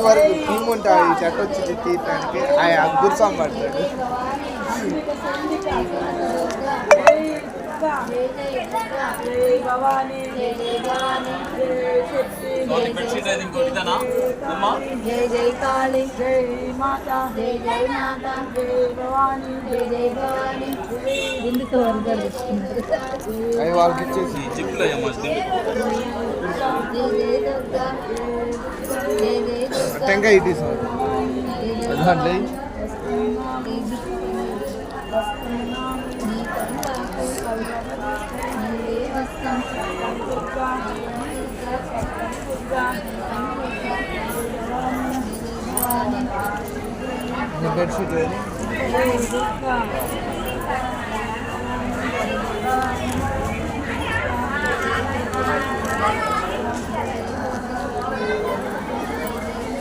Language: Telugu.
వరకు టీం ఉంటుంది ఈ చెట్టు వచ్చి తీయటానికి ఆయన గురుస్వామి పడతాడు. జై జై కాళీ జై మాత జై జై మాత జై భవానీ జై జై భవానీ ఎందుకు వర్గాలు ఇస్తున్నారు అవి వాళ్ళకి ఇచ్చేసి టెంకాయ ఇటీ సార్ దాంట్లో బెడ్షీట్